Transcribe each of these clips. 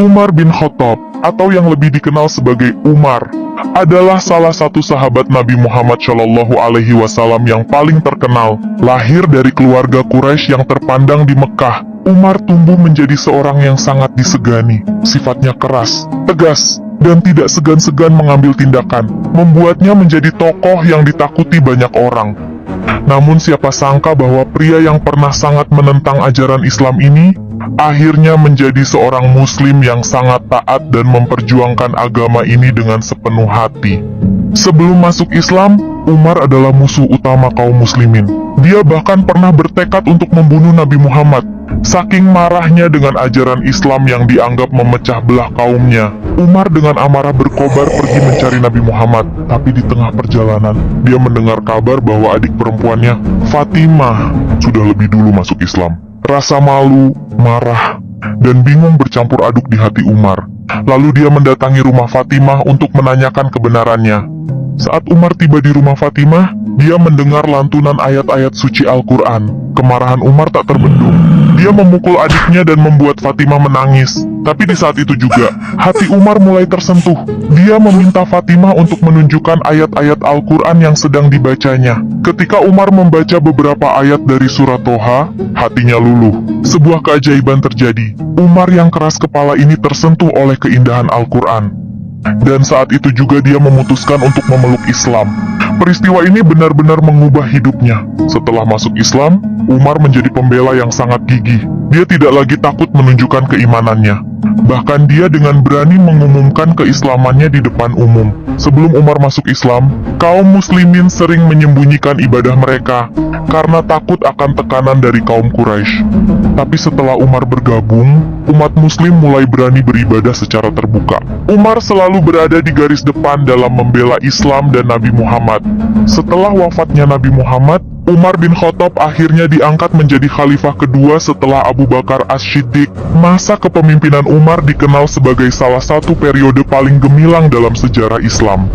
Umar bin Khattab, atau yang lebih dikenal sebagai Umar, adalah salah satu sahabat Nabi Muhammad Shallallahu Alaihi Wasallam yang paling terkenal. Lahir dari keluarga Quraisy yang terpandang di Mekah, Umar tumbuh menjadi seorang yang sangat disegani. Sifatnya keras, tegas, dan tidak segan-segan mengambil tindakan, membuatnya menjadi tokoh yang ditakuti banyak orang. Namun siapa sangka bahwa pria yang pernah sangat menentang ajaran Islam ini, akhirnya menjadi seorang muslim yang sangat taat dan memperjuangkan agama ini dengan sepenuh hati. Sebelum masuk Islam, Umar adalah musuh utama kaum muslimin. Dia bahkan pernah bertekad untuk membunuh Nabi Muhammad. Saking marahnya dengan ajaran Islam yang dianggap memecah belah kaumnya, Umar dengan amarah berkobar pergi mencari Nabi Muhammad. Tapi di tengah perjalanan, dia mendengar kabar bahwa adik perempuannya, Fatimah, sudah lebih dulu masuk Islam. Rasa malu, marah, dan bingung bercampur aduk di hati Umar. Lalu dia mendatangi rumah Fatimah untuk menanyakan kebenarannya. Saat Umar tiba di rumah Fatimah, dia mendengar lantunan ayat-ayat suci Al-Quran. Kemarahan Umar tak terbendung. Dia memukul adiknya dan membuat Fatimah menangis. Tapi di saat itu juga, hati Umar mulai tersentuh. Dia meminta Fatimah untuk menunjukkan ayat-ayat Al-Quran yang sedang dibacanya. Ketika Umar membaca beberapa ayat dari surat Toha, hatinya luluh. Sebuah keajaiban terjadi. Umar yang keras kepala ini tersentuh oleh keindahan Al-Quran. Dan saat itu juga dia memutuskan untuk memeluk Islam. Peristiwa ini benar-benar mengubah hidupnya. Setelah masuk Islam, Umar menjadi pembela yang sangat gigih. Dia tidak lagi takut menunjukkan keimanannya. Bahkan dia dengan berani mengumumkan keislamannya di depan umum. Sebelum Umar masuk Islam, kaum muslimin sering menyembunyikan ibadah mereka karena takut akan tekanan dari kaum Quraisy. Tapi setelah Umar bergabung, umat muslim mulai berani beribadah secara terbuka. Umar selalu berada di garis depan dalam membela Islam dan Nabi Muhammad. Setelah wafatnya Nabi Muhammad, Umar bin Khattab akhirnya diangkat menjadi khalifah kedua setelah Abu Bakar As-Siddiq. Masa kepemimpinan Umar dikenal sebagai salah satu periode paling gemilang dalam sejarah Islam.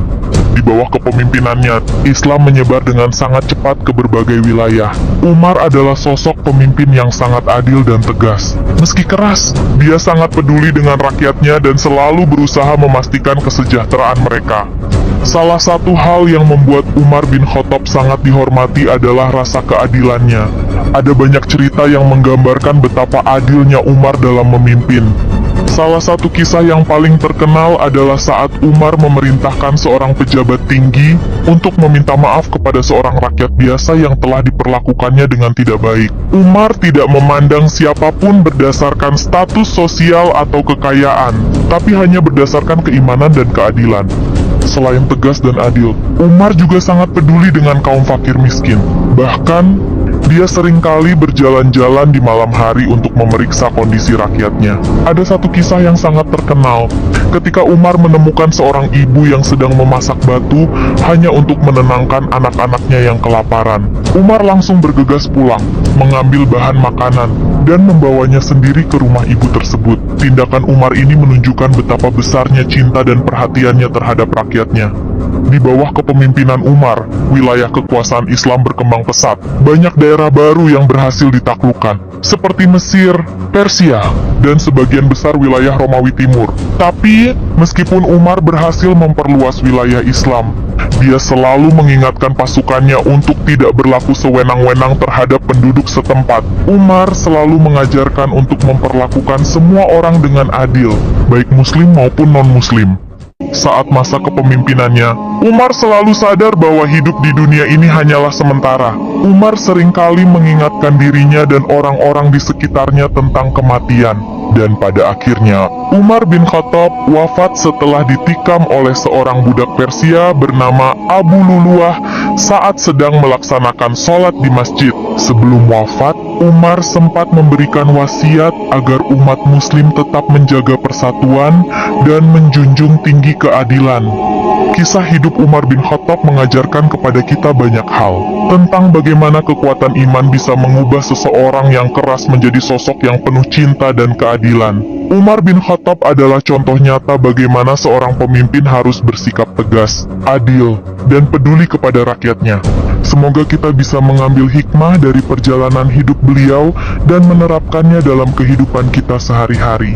Di bawah kepemimpinannya, Islam menyebar dengan sangat cepat ke berbagai wilayah. Umar adalah sosok pemimpin yang sangat adil dan tegas. Meski keras, dia sangat peduli dengan rakyatnya dan selalu berusaha memastikan kesejahteraan mereka. Salah satu hal yang membuat Umar bin Khattab sangat dihormati adalah rasa keadilannya. Ada banyak cerita yang menggambarkan betapa adilnya Umar dalam memimpin. Salah satu kisah yang paling terkenal adalah saat Umar memerintahkan seorang pejabat tinggi untuk meminta maaf kepada seorang rakyat biasa yang telah diperlakukannya dengan tidak baik. Umar tidak memandang siapapun berdasarkan status sosial atau kekayaan, tapi hanya berdasarkan keimanan dan keadilan. Selain tegas dan adil, Umar juga sangat peduli dengan kaum fakir miskin. Bahkan, dia seringkali berjalan-jalan di malam hari untuk memeriksa kondisi rakyatnya. Ada satu kisah yang sangat terkenal, ketika Umar menemukan seorang ibu yang sedang memasak batu hanya untuk menenangkan anak-anaknya yang kelaparan. Umar langsung bergegas pulang, mengambil bahan makanan, dan membawanya sendiri ke rumah ibu tersebut. Tindakan Umar ini menunjukkan betapa besarnya cinta dan perhatiannya terhadap rakyatnya. Di bawah kepemimpinan Umar, wilayah kekuasaan Islam berkembang pesat. Banyak daerah baru yang berhasil ditaklukkan, seperti Mesir, Persia, dan sebagian besar wilayah Romawi Timur. Tapi, meskipun Umar berhasil memperluas wilayah Islam, dia selalu mengingatkan pasukannya untuk tidak berlaku sewenang-wenang terhadap penduduk setempat. Umar selalu mengajarkan untuk memperlakukan semua orang dengan adil, baik muslim maupun non-muslim. Saat masa kepemimpinannya, Umar selalu sadar bahwa hidup di dunia ini hanyalah sementara. Umar seringkali mengingatkan dirinya dan orang-orang di sekitarnya tentang kematian. Dan pada akhirnya, Umar bin Khattab wafat setelah ditikam oleh seorang budak Persia bernama Abu Luluah saat sedang melaksanakan sholat di masjid. Sebelum wafat, Umar sempat memberikan wasiat agar umat muslim tetap menjaga persatuan dan menjunjung tinggi keadilan. Kisah hidup Umar bin Khattab mengajarkan kepada kita banyak hal tentang bagaimana kekuatan iman bisa mengubah seseorang yang keras menjadi sosok yang penuh cinta dan keadilan. Umar bin Khattab adalah contoh nyata bagaimana seorang pemimpin harus bersikap tegas, adil, dan peduli kepada rakyatnya. Semoga kita bisa mengambil hikmah dari perjalanan hidup beliau dan menerapkannya dalam kehidupan kita sehari-hari.